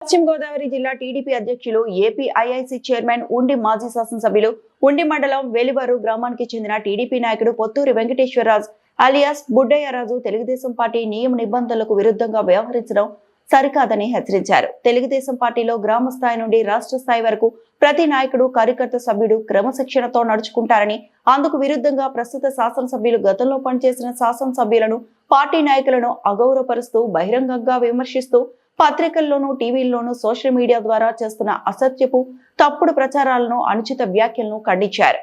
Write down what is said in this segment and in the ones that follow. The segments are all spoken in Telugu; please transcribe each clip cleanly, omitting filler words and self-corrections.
పశ్చిమ గోదావరి జిల్లా టీడీపీ అధ్యక్షులు ఏపీఐఐసీ చైర్మన్ ఉండి మాజీ శాసనసభ్యులు ఉండి మండలం వెలివారు గ్రామానికి చెందిన టీడీపీ నాయకుడు పొత్తూరి వెంకటేశ్వరరాజు అలియాస్ బుడ్డయ్యరాజు తెలుగుదేశం పార్టీ నియమ నిబంధనలకు విరుద్ధంగా వ్యవహరించడం సరికాదని హెచ్చరించారు. తెలుగుదేశం పార్టీలో గ్రామ స్థాయి నుండి రాష్ట్ర స్థాయి వరకు ప్రతి నాయకుడు కార్యకర్త సభ్యుడు క్రమశిక్షణతో నడుచుకుంటారని, అందుకు విరుద్ధంగా ప్రస్తుత శాసనసభ్యులు గతంలో పనిచేసిన శాసనసభ్యులను పార్టీ నాయకులను అగౌరవపరుస్తూ బహిరంగంగా విమర్శిస్తూ పత్రికల్లోనూ టీవీల్లోనూ సోషల్ మీడియా ద్వారా చేస్తున్న అసత్యపు తప్పుడు ప్రచారాలను అనుచిత వ్యాఖ్యలను ఖండించారు.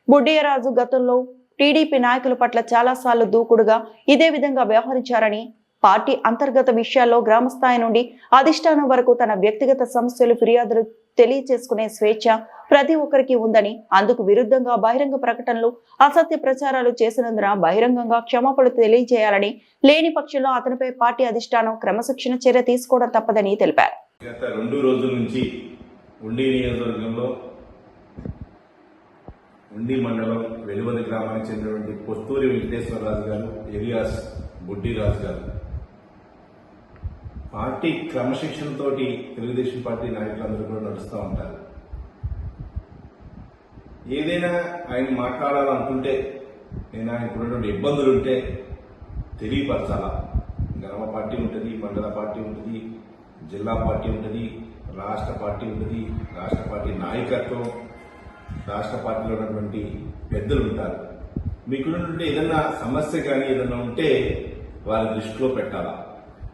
బుడ్డయ్యరాజు గతంలో టీడీపీ నాయకుల పట్ల చాలాసార్లు దూకుడుగా ఇదే విధంగా వ్యవహరించారని, పార్టీ అంతర్గత విషయాల్లో గ్రామస్థాయి నుండి అధిష్టానం వరకు తన వ్యక్తిగత సమస్యలు ఫిర్యాదులు తెలియచేసుకునే స్వేచ్ఛ ప్రతి ఒక్కరికి ఉందని, అందుకు విరుద్ధంగా బహిరంగ ప్రకటనలు అసత్య ప్రచారాలు చేసినందున బహిరంగంగా క్షమాపణలు తెలియజేయాలని, లేని పక్షంలో అతనిపై పార్టీ అధిష్టానం క్రమశిక్షణ చర్య తీసుకోవడం తప్పదని తెలిపారు. గత 2 రోజుల నుంచి ఉండి నియోజకవర్గంలో ఉండి మండలం వెలువది గ్రామానికి చెందినటువంటి పొత్తూరి వెంకటేశ్వరరాజు గారు ఎలియాస్ బుడ్డిరాజు గారు పార్టీ క్రమశిక్షణతోటి తెలుగుదేశం పార్టీ నాయకులందరూ కూడా నడుస్తూ ఉంటారు. ఏదైనా ఆయన మాట్లాడాలనుకుంటే, నేను ఆయనకున్నటువంటి ఇబ్బందులుంటే తెలియపరచాలా. గ్రామ పార్టీ ఉంటుంది, మండల పార్టీ ఉంటుంది, జిల్లా పార్టీ ఉంటుంది, రాష్ట్ర పార్టీ ఉంటుంది, రాష్ట్ర పార్టీ నాయకత్వం, రాష్ట్ర పార్టీలో ఉన్నటువంటి పెద్దలు ఉంటారు. మీకున్నటువంటి ఏదన్నా సమస్య కానీ ఏదన్నా ఉంటే వారి దృష్టిలో పెట్టాలా.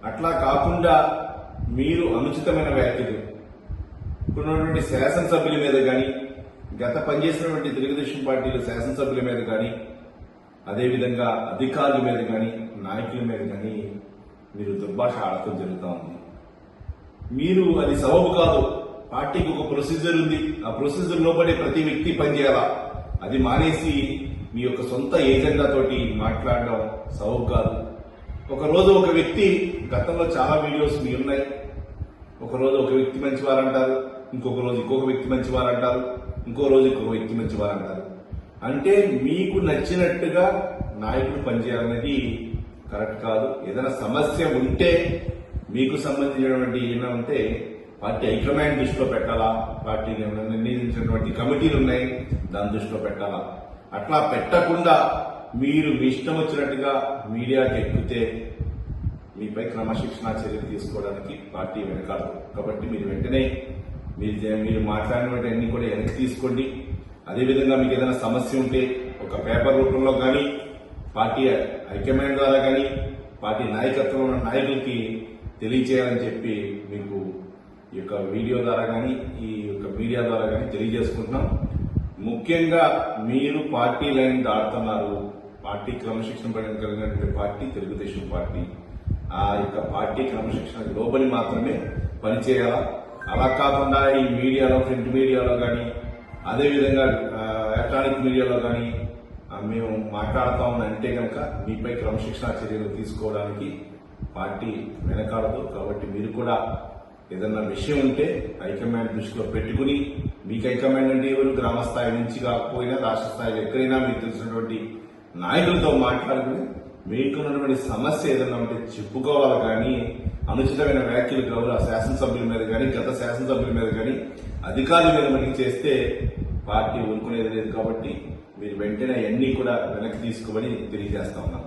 అట్లా కాకుండా మీరు అనుచితమైన వ్యాఖ్యలు ఇప్పుడున్నటువంటి శాసనసభ్యుల మీద కానీ, గత పనిచేసినటువంటి తెలుగుదేశం పార్టీలో శాసనసభ్యుల మీద కానీ, అదేవిధంగా అధికారుల మీద కానీ, నాయకుల మీద కానీ మీరు దుర్భాష ఆడటం జరుగుతూ ఉంది. మీరు అది సబబు కాదు. పార్టీకి ఒక ప్రొసీజర్ ఉంది. ఆ ప్రొసీజర్ లోపడే ప్రతి వ్యక్తి పనిచేయాలా. అది మానేసి మీ యొక్క సొంత ఏజెండా తోటి మాట్లాడడం సబబు కాదు. ఒకరోజు ఒక వ్యక్తి, గతంలో చాలా వీడియోస్ మీ ఉన్నాయి, ఒకరోజు ఒక వ్యక్తి మంచివారంటారు, ఇంకొక రోజు ఇంకొక వ్యక్తి మంచివారంటారు, ఇంకో రోజు ఇంకొక వ్యక్తి మంచివారంటారు. అంటే మీకు నచ్చినట్టుగా నాయకుడు పనిచేయాలనేది కరెక్ట్ కాదు. ఏదైనా సమస్య ఉంటే, మీకు సంబంధించినటువంటి ఏమైనా ఉంటే పార్టీ హైకమాండ్ దృష్టిలో పెట్టాలా. పార్టీ నిర్ణయించినటువంటి కమిటీలు ఉన్నాయి, దాని దృష్టిలో పెట్టాలా. అట్లా పెట్టకుండా మీరు మీ ఇష్టం వచ్చినట్టుగా మీడియాకి ఎక్కితే మీపై క్రమశిక్షణ చర్యలు తీసుకోవడానికి పార్టీ వెనకాడదు. కాబట్టి మీరు వెంటనే మీరు మాట్లాడినటువంటి అన్ని కూడా వెనక్కి తీసుకోండి. అదేవిధంగా మీకు ఏదైనా సమస్య ఉంటే ఒక పేపర్ రూపంలో కానీ, పార్టీ హైకమాండ్ ద్వారా కానీ, పార్టీ నాయకత్వంలో ఉన్న నాయకులకి తెలియచేయాలని చెప్పి మీకు ఈ యొక్క వీడియో ద్వారా కానీ, ఈ యొక్క మీడియా ద్వారా కానీ తెలియజేసుకుంటున్నాం. ముఖ్యంగా మీరు పార్టీ లైన్ దాటుతున్నారు. పార్టీ క్రమశిక్షణ కలిగినటువంటి పార్టీ తెలుగుదేశం పార్టీ. ఆ యొక్క పార్టీ క్రమశిక్షణకు లోబడి మాత్రమే పనిచేయాలా. అలా కాకుండా ఈ మీడియాలో, ప్రింట్ మీడియాలో కానీ, అదేవిధంగా ఎలక్ట్రానిక్ మీడియాలో కానీ మేము మాట్లాడతామని అంటే కనుక మీపై క్రమశిక్షణ చర్యలు తీసుకోవడానికి పార్టీ వెనకాడదు. కాబట్టి మీరు కూడా ఏదన్నా విషయం ఉంటే హైకమాండ్ దృష్టిలో పెట్టుకుని, మీకు హైకమాండ్ అంటే ఎవరు, గ్రామ స్థాయి నుంచి కాకపోయినా రాష్ట్ర స్థాయిలో ఎక్కడైనా మీకు తెలిసినటువంటి నాయకులతో మాట్లాడుకుని మీకున్నటువంటి సమస్య ఏదన్నా ఉంటే చెప్పుకోవాలి. కానీ అనుచితమైన వ్యాఖ్యలు గౌరవ శాసనసభ్యుల మీద కానీ, గత శాసనసభ్యుల మీద కానీ, అధికారుల మీద మనకి చేస్తే పార్టీ ఊరుకునేది లేదు. కాబట్టి మీరు వెంటనే అన్ని కూడా వెనక్కి తీసుకోమని తెలియజేస్తా ఉన్నాం.